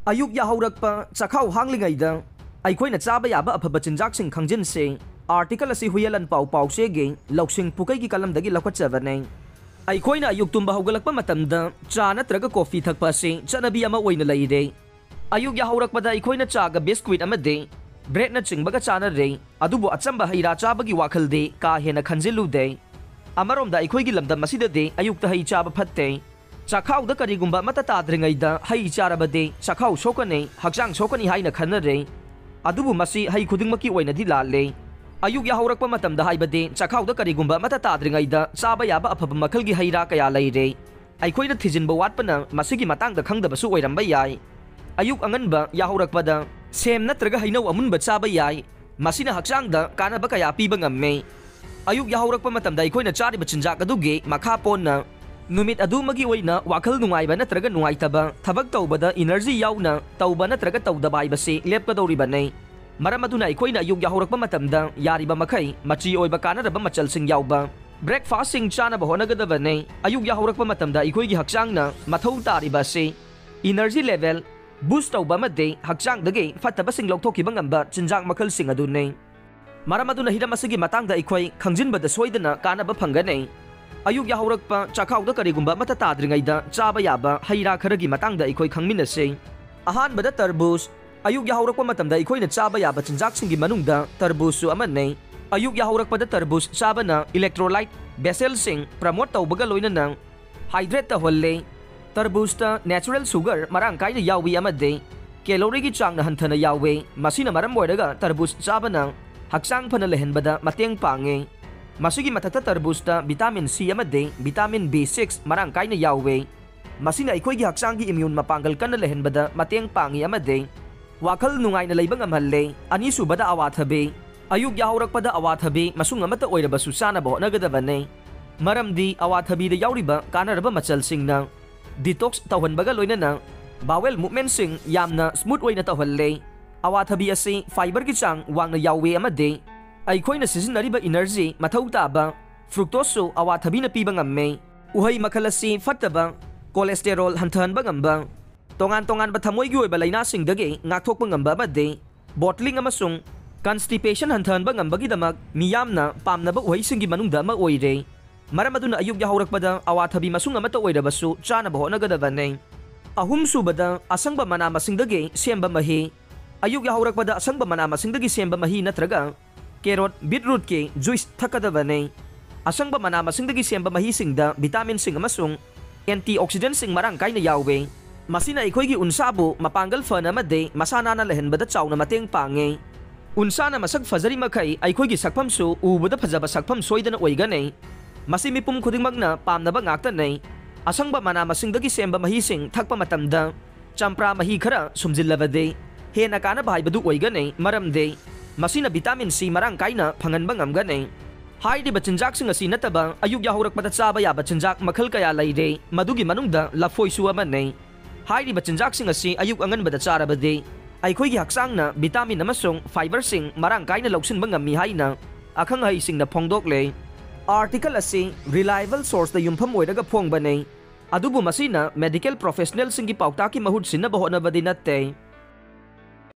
ꯑꯌꯨꯛ ꯌꯥꯍꯧꯔꯛꯄ ꯆꯈꯥꯎ ꯍꯥꯡꯂꯤꯉꯩꯗ ꯑꯩꯈꯣꯏꯅ ꯆꯥꯕ ꯌꯥꯕ ꯑꯐꯕ ꯆꯤꯟꯖꯥꯛꯁꯤꯡ ꯈꯪꯖꯤꯟꯁꯦ ꯑꯥꯔꯇꯤꯀꯜ ꯑꯁꯤ ꯍꯨꯏꯌꯦꯟ ꯄꯥꯎ ꯄꯥꯎꯆꯦꯒꯤ ꯂꯧꯁꯤꯡ ꯄꯨꯀꯩꯒꯤ ꯀꯂꯝꯗꯒꯤ ꯂꯧꯈꯠꯆꯕꯅꯤ꯫ ꯑꯩꯈꯣꯏꯅ ꯑꯌꯨꯛ ꯇꯨꯝꯕ ꯍꯧꯒꯠꯂꯛꯄ ꯃꯇꯝꯗ ꯆꯥ ꯅꯠꯇ꯭ꯔꯒ ꯀꯣꯐꯤ ꯊꯛꯄ ꯑꯁꯤ ꯆꯠꯅꯕꯤ ꯑꯃ ꯑꯣꯏꯅ ꯂꯩꯔꯦ꯫ ꯑꯌꯨꯛ ꯌꯥꯍꯧꯔꯛꯄꯗ ꯑꯩꯈꯣꯏꯅ ꯆꯥꯒ ꯕꯤꯁꯀ꯭ꯋꯤꯠ ꯑꯃꯗꯤ ꯕ꯭ꯔꯦꯗꯅ ꯆꯤꯡꯕꯒ ꯆꯥꯅꯔꯦ, ꯑꯗꯨꯕꯨ ꯑꯆꯝꯕ ꯍꯩ ꯔꯥ ꯆꯥꯕꯒꯤ ꯋꯥꯈꯜꯗꯤ ꯀꯥ ꯍꯦꯟꯅ ꯈꯟꯖꯤꯜꯂꯨꯗꯦ꯫ ꯑꯃꯔꯣꯝꯗ ꯑꯩꯈꯣꯏꯒꯤ ꯂꯝꯗꯝ ꯑꯁꯤꯗꯗꯤ ꯑꯌꯨꯛꯇ ꯍꯩ ꯆꯥꯕ ꯐꯠꯇꯦ꯫ ꯆꯥꯈꯥꯎꯗ ꯀꯔꯤꯒꯨꯝꯕ ꯑꯃꯠꯇ ꯇꯥꯗ꯭ꯔꯤꯉꯩꯗ ꯍꯩ ꯆꯥꯔꯕꯗꯤ ꯆꯥꯈꯥꯎ ꯁꯣꯛꯀꯅꯤ, ꯍꯛꯆꯥꯡ ꯁꯣꯛꯀꯅꯤ ꯍꯥꯏꯅ ꯈꯟꯅꯔꯦ꯫ ꯑꯗꯨꯕꯨ ꯃꯁꯤ ꯍꯩ ꯈꯨꯗꯤꯡꯃꯛꯀꯤ ꯑꯣꯏꯅꯗꯤ ꯂꯥꯜꯂꯦ꯫ ꯑꯌꯨꯛ ꯌꯥꯍꯧꯔꯛꯄ ꯃꯇꯝꯗ ꯍꯥꯏꯕꯗꯤ ꯆꯥꯈꯥꯎꯗ ꯀꯔꯤꯒꯨꯝꯕ ꯑꯃꯠꯇ ꯇꯥꯗ꯭ꯔꯤꯉꯩꯗ ꯆꯥꯕ ꯌꯥꯕ ꯑꯐꯕ ꯃꯈꯜꯒꯤ ꯍꯩ ꯔꯥ ꯀꯌꯥ ꯂꯩꯔꯦ꯫ ꯑꯩꯈꯣꯏꯅ ꯊꯤꯖꯤꯟꯕ ꯋꯥꯠꯄꯅ ꯃꯁꯤꯒꯤ ꯃꯇꯥꯡꯗ ꯈꯪꯗꯕꯁꯨ ꯑꯣꯏꯔꯝꯕ ꯌꯥꯏ꯫ ꯑꯌꯨꯛ ꯑꯉꯟꯕ ꯌꯥꯍꯧꯔꯛꯄꯗ ꯁꯦꯝ ꯅꯠꯇ꯭ꯔꯒ ꯍꯩꯅꯧ ꯑꯃꯨꯟꯕ ꯆꯥꯕ ꯌꯥꯏ, ꯃꯁꯤꯅ ꯍꯛꯆꯥꯡꯗ ꯀꯥꯟꯅꯕ ꯀꯌꯥ ꯄꯤꯕ ꯉꯝꯃꯤ꯫ ꯑꯌꯨꯛ ꯌꯥꯍꯧꯔꯛꯄ ꯃꯇꯝꯗ ꯑꯩꯈꯣꯏꯅ ꯆꯥꯔꯤꯕ ꯆꯤꯟꯖꯥꯛ ꯑꯗꯨꯒꯤ ꯃꯈꯥ ꯄꯣꯟꯅ ꯅꯨꯃꯤꯠ ꯑꯗꯨꯃꯒꯤ ꯑꯣꯏꯅ ꯋꯥꯈꯜ ꯅꯨꯡꯉꯥꯏꯕ ꯅꯠꯇ꯭ꯔꯒ ꯅꯨꯡꯉꯥꯏꯇꯕ, ꯊꯕꯛ ꯇꯧꯕꯗ ꯏꯅꯔꯖꯤ ꯌꯥꯎꯅ ꯇꯧꯕ ꯅꯠꯇ꯭ꯔꯒ ꯇꯧꯗꯕ ꯍꯥꯏꯕꯁꯤ ꯂꯦꯞꯀꯗꯧꯔꯤꯕꯅꯤ꯫ ꯃꯔꯝ ꯑꯗꯨꯅ ꯑꯩꯈꯣꯏꯅ ꯑꯌꯨꯛ ꯌꯥꯍꯧꯔꯛꯄ ꯃꯇꯝꯗ ꯌꯥꯔꯤꯕ ꯃꯈꯩ ꯃꯆꯤ ꯑꯣꯏꯕ ꯀꯥꯟꯅꯔꯕ ꯃꯆꯜꯁꯤꯡ ꯌꯥꯎꯕ ꯕ꯭ꯔꯦꯛꯐꯥꯁꯠꯁꯤꯡ ꯆꯥꯅꯕ ꯍꯣꯠꯅꯒꯗꯕꯅꯤ꯫ ꯑꯌꯨꯛ ꯌꯥꯍꯧꯔꯛꯄ ꯃꯇꯝꯗ ꯑꯩꯈꯣꯏꯒꯤ ꯍꯛꯆꯥꯡꯅ ꯃꯊꯧ ꯇꯥꯔꯤꯕ ꯑꯁꯤ ꯏꯅꯔꯖꯤ ꯂꯦꯚꯦꯜ ꯕꯨꯁꯠ ꯇꯧꯕ ꯑꯃꯗꯤ ꯍꯛꯆꯥꯡꯗꯒꯤ ꯐꯠꯇꯕꯁꯤꯡ ꯂꯧꯊꯣꯛꯈꯤꯕ ꯉꯝꯕ ꯆꯤꯟꯖꯥꯛ ꯃꯈꯜꯁꯤꯡ ꯑꯗꯨꯅꯤ꯫ ꯃꯔꯝ ꯑꯗꯨꯅ ꯍꯤꯔꯝ ꯑꯁꯤꯒꯤ ꯃꯇꯥꯡꯗ ꯑꯩꯈꯣꯏ ꯈꯪꯖꯤꯟꯕꯗ ꯁꯣꯏꯗꯅ ꯀꯥꯟꯅꯕ ꯐꯪꯒꯅꯤ꯫ ꯑꯌꯨꯛ ꯌꯥꯍꯧꯔꯛꯄ ꯆꯥꯈꯥꯎꯗ ꯀꯔꯤꯒꯨꯝꯕ ꯑꯃꯠꯇ ꯇꯥꯗ꯭ꯔꯤꯉꯩꯗ ꯆꯥꯕ ꯌꯥꯕ ꯍꯩ ꯔꯥ ꯈꯔꯒꯤ ꯃꯇꯥꯡꯗ ꯑꯩꯈꯣꯏ ꯈꯪꯃꯤꯟꯅꯁꯤ꯫ ꯑꯍꯥꯟꯕꯗ ꯇꯔꯕꯨꯖ꯫ ꯑꯌꯨꯛ ꯌꯥꯍꯧꯔꯛꯄ ꯃꯇꯝꯗ ꯑꯩꯈꯣꯏꯅ ꯆꯥꯕ ꯌꯥꯕ ꯆꯤꯟꯖꯥꯛꯁꯤꯡꯒꯤ ꯃꯅꯨꯡꯗ ꯇꯔꯕꯨꯖꯁꯨ ꯑꯃꯅꯤ꯫ ꯑꯌꯨꯛ ꯌꯥꯍꯧꯔꯛꯄꯗ ꯇꯔꯕꯨꯖ ꯆꯥꯕꯅ ꯏꯂꯦꯛꯇ꯭ꯔꯣꯂꯥꯏꯠ ꯚꯦꯁꯦꯜꯁꯤꯡ ꯄ꯭ꯔꯃꯣꯠ ꯇꯧꯕꯒ ꯂꯣꯏꯅꯅ ꯍꯥꯏꯗ꯭ꯔꯦꯠ ꯇꯧꯍꯜꯂꯤ꯫ ꯇꯔꯕꯨꯖꯇ ꯅꯦꯆꯔꯦꯜ ꯁꯨꯒꯔ ꯃꯔꯥꯡ ꯀꯥꯏꯅ ꯌꯥꯎꯏ ꯑꯃꯗꯤ ꯀꯦꯂꯣꯔꯤꯒꯤ ꯆꯥꯡꯅ ꯍꯟꯊꯅ ꯌꯥꯎꯏ꯫ ꯃꯁꯤꯅ ꯃꯔꯝ ꯑꯣꯏꯔꯒ ꯇꯔꯕꯨꯖ ꯆꯥꯕꯅ ꯍꯛꯆꯥꯡ ꯐꯅ ꯂꯩꯍꯟꯕꯗ ꯃꯇꯦꯡ ꯄꯥꯡꯉꯤ꯫ ꯃꯁꯤꯒꯤ ꯃꯊꯛꯇ ꯇꯔꯕꯨꯖꯇ ꯚꯤꯇꯥꯃꯤꯟ ꯁꯤ ꯑꯃꯗꯤ ꯚꯤꯇꯥꯃꯤꯟ B6 ꯃꯔꯥꯡ ꯀꯥꯏꯅ ꯌꯥꯎꯏ꯫ ꯃꯁꯤꯅ ꯑꯩꯈꯣꯏꯒꯤ ꯍꯛꯆꯥꯡꯒꯤ ꯏꯝꯃ꯭ꯌꯨꯟ ꯃꯄꯥꯡꯒꯜ ꯀꯟꯅ ꯂꯩꯍꯟꯕꯗ ꯃꯇꯦꯡ ꯄꯥꯡꯉꯤ ꯑꯃꯗꯤ ꯋꯥꯈꯜ ꯅꯨꯡꯉꯥꯏꯅ ꯂꯩꯕ ꯉꯝꯍꯜꯂꯤ꯫ ꯑꯅꯤꯁꯨꯕꯗ ꯑꯋꯥꯊꯕꯤ꯫ ꯑꯌꯨꯛ ꯌꯥꯍꯧꯔꯛꯄꯗ ꯑꯋꯥꯊꯕꯤ ꯃꯁꯨꯡ ꯑꯃꯠꯇ ꯑꯣꯏꯔꯕꯁꯨ ꯆꯥꯅꯕ ꯍꯣꯠꯅꯒꯗꯕꯅꯤ꯫ ꯃꯔꯝꯗꯤ ꯑꯋꯥꯊꯕꯤꯗ ꯌꯥꯎꯔꯤꯕ ꯀꯥꯟꯅꯔꯕ ꯃꯆꯜꯁꯤꯡꯅ ꯗꯤꯇꯣꯛꯁ ꯇꯧꯍꯟꯕꯒ ꯂꯣꯏꯅꯅ ꯕꯥꯋꯦꯜ ꯃꯨꯚꯃꯦꯟꯠꯁꯤꯡ ꯌꯥꯝꯅ ꯁ꯭ꯃꯨꯠ ꯑꯣꯏꯅ ꯇꯧꯍꯜꯂꯤ꯫ ꯑꯋꯥꯊꯕꯤ ꯑꯁꯤ ꯐꯥꯏꯕꯔꯒꯤ ꯆꯥꯡ ꯋꯥꯡꯅ ꯌꯥꯎꯏ ꯑꯃꯗꯤ ꯑꯩꯈꯣꯏꯅ ꯁꯤꯖꯤꯟꯅꯔꯤꯕ ꯏꯅꯔꯖꯤ ꯃꯊꯧ ꯇꯥꯕ ꯐ꯭ꯔꯨꯛꯇꯣꯖꯁꯨ ꯑꯋꯥꯊꯕꯤꯅ ꯄꯤꯕ ꯉꯝꯃꯤ꯫ ꯎꯍꯩ ꯃꯈꯜ ꯑꯁꯤ ꯐꯠꯇꯕ ꯀꯣꯂꯦꯁꯇꯦꯔꯣꯜ ꯍꯟꯊꯍꯟꯕ ꯉꯝꯕ, ꯇꯣꯉꯥꯟ ꯇꯣꯉꯥꯟꯕ ꯊꯃꯣꯏꯒꯤ ꯑꯣꯏꯕ ꯂꯩꯅꯥꯁꯤꯡꯗꯒꯤ ꯉꯥꯛꯊꯣꯛꯄ ꯉꯝꯕ ꯑꯃꯗꯤ ꯕꯣꯇ꯭ꯂꯤꯡ ꯑꯃꯁꯨꯡ ꯀꯟꯁꯇꯤꯄꯦꯁꯟ ꯍꯟꯊꯍꯟꯕ ꯉꯝꯕꯒꯤꯗꯃꯛ ꯃꯤꯌꯥꯝꯅ ꯄꯥꯝꯅꯕ ꯎꯍꯩꯁꯤꯡꯒꯤ ꯃꯅꯨꯡꯗ ꯑꯃ ꯑꯣꯏꯔꯦ꯫ ꯃꯔꯝ ꯑꯗꯨꯅ ꯑꯌꯨꯛ ꯌꯥꯍꯧꯔꯛꯄꯗ ꯑꯋꯥꯊꯕꯤ ꯃꯁꯨꯡ ꯑꯃꯠꯇ ꯑꯣꯏꯔꯕꯁꯨ ꯆꯥꯅꯕ ꯍꯣꯠꯅꯒꯗꯕꯅꯤ꯫ ꯑꯍꯨꯝꯁꯨꯕꯗ ꯑꯁꯪꯕ ꯃꯅꯥ ꯃꯁꯤꯡꯗꯒꯤ ꯁꯦꯝꯕ ꯃꯍꯤ꯫ ꯑꯌꯨꯛ ꯌꯥꯍꯧꯔꯛꯄꯗ ꯑꯁꯪꯕ ꯃꯅꯥ ꯃꯁꯤꯡꯗꯒꯤ ꯁꯦꯝꯕ ꯃꯍꯤ ꯅꯠꯇ꯭ꯔꯒ ꯀꯦꯔꯣꯠ, ꯕꯤꯠꯔꯨꯠꯀꯤ ꯖꯨꯏꯁ ꯊꯛꯀꯗꯕꯅꯤ꯫ ꯑꯁꯪꯕ ꯃꯅꯥ ꯃꯁꯤꯡꯗꯒꯤ ꯁꯦꯝꯕ ꯃꯍꯤꯁꯤꯡꯗ ꯚꯤꯇꯥꯃꯤꯟꯁꯤꯡ ꯑꯃꯁꯨꯡ ꯑꯦꯟꯇꯤ ꯑꯣꯛꯁꯤꯗꯦꯟꯠꯁꯤꯡ ꯃꯔꯥꯡ ꯀꯥꯏꯅ ꯌꯥꯎꯏ꯫ ꯃꯁꯤꯅ ꯑꯩꯈꯣꯏꯒꯤ ꯎꯟꯁꯥꯕꯨ ꯃꯄꯥꯡꯒꯜ ꯐꯅ ꯑꯃꯗꯤ ꯃꯁꯥ ꯅꯥꯟꯅ ꯂꯩꯍꯟꯕꯗ ꯆꯥꯎꯅ ꯃꯇꯦꯡ ꯄꯥꯡꯉꯤ꯫ ꯎꯟꯁꯥꯅ ꯃꯁꯛ ꯐꯖꯔꯤꯃꯈꯩ ꯑꯩꯈꯣꯏꯒꯤ ꯁꯛꯐꯝꯁꯨ ꯎꯕꯗ ꯐꯖꯕ ꯁꯛꯐꯝ ꯁꯣꯏꯗꯅ ꯑꯣꯏꯒꯅꯤ꯫ ꯃꯁꯤ ꯃꯤꯄꯨꯝ ꯈꯨꯗꯤꯡꯃꯛꯅ ꯄꯥꯝꯅꯕ ꯉꯥꯛꯇꯅꯤ꯫ ꯑꯁꯪꯕ ꯃꯅꯥ ꯃꯁꯤꯡꯗꯒꯤ ꯁꯦꯝꯕ ꯃꯍꯤꯁꯤꯡ ꯊꯛꯄ ꯃꯇꯝꯗ ꯆꯝꯄ꯭ꯔꯥ ꯃꯍꯤ ꯈꯔ ꯁꯨꯝꯖꯤꯜꯂꯕꯗꯤ ꯍꯦꯟꯅ ꯀꯥꯟꯅꯕ ꯍꯥꯏꯕꯗꯨ ꯑꯣꯏꯒꯅꯤ, ꯃꯔꯝꯗꯤ ꯃꯁꯤꯅ ꯚꯤꯇꯥꯃꯤꯟ ꯁꯤ ꯃꯔꯥꯡ ꯀꯥꯏꯅ ꯐꯪꯍꯟꯕ ꯉꯝꯒꯅꯤ꯫ ꯍꯥꯏꯔꯤꯕ ꯆꯤꯟꯖꯥꯛꯁꯤꯡ ꯑꯁꯤ ꯅꯠꯇꯕ ꯑꯌꯨꯛ ꯌꯥꯍꯧꯔꯛꯄꯗ ꯆꯥꯕ ꯌꯥꯕ ꯆꯤꯟꯖꯥꯛ ꯃꯈꯜ ꯀꯌꯥ ꯂꯩꯔꯦ, ꯃꯗꯨꯒꯤ ꯃꯅꯨꯡꯗ ꯂꯐꯣꯏꯁꯨ ꯑꯃꯅꯤ꯫ ꯍꯥꯏꯔꯤꯕ ꯆꯤꯟꯖꯥꯛꯁꯤꯡ ꯑꯁꯤ ꯑꯌꯨꯛ ꯑꯉꯟꯕꯗ ꯆꯥꯔꯕꯗꯤ ꯑꯩꯈꯣꯏꯒꯤ ꯍꯛꯆꯥꯡꯅ ꯚꯤꯇꯥꯃꯤꯟ ꯑꯃꯁꯨꯡ ꯐꯥꯏꯕꯔꯁꯤꯡ ꯃꯔꯥꯡ ꯀꯥꯏꯅ ꯂꯧꯁꯤꯟꯕ ꯉꯝꯃꯤ ꯍꯥꯏꯅ ꯑꯈꯪ ꯑꯍꯩꯁꯤꯡꯅ ꯐꯣꯡꯗꯣꯛꯂꯦ꯫ ꯑꯥꯔꯇꯤꯀꯜ ꯑꯁꯤ ꯔꯤꯂꯥꯏꯕꯜ ꯁꯣꯔꯁꯇ ꯌꯨꯝꯐꯝ ꯑꯣꯏꯔꯒ ꯐꯣꯡꯕꯅꯤ, ꯑꯗꯨꯕꯨ ꯃꯁꯤꯅ ꯃꯦꯗꯤꯀꯦꯜ ꯄ꯭ꯔꯣꯐꯦꯁꯅꯦꯜꯁꯤꯡꯒꯤ ꯄꯥꯎꯇꯥꯛꯀꯤ ꯃꯍꯨꯠ ꯁꯤꯟꯅꯕ ꯍꯣꯠꯅꯕꯗꯤ ꯅꯠꯇꯦ꯫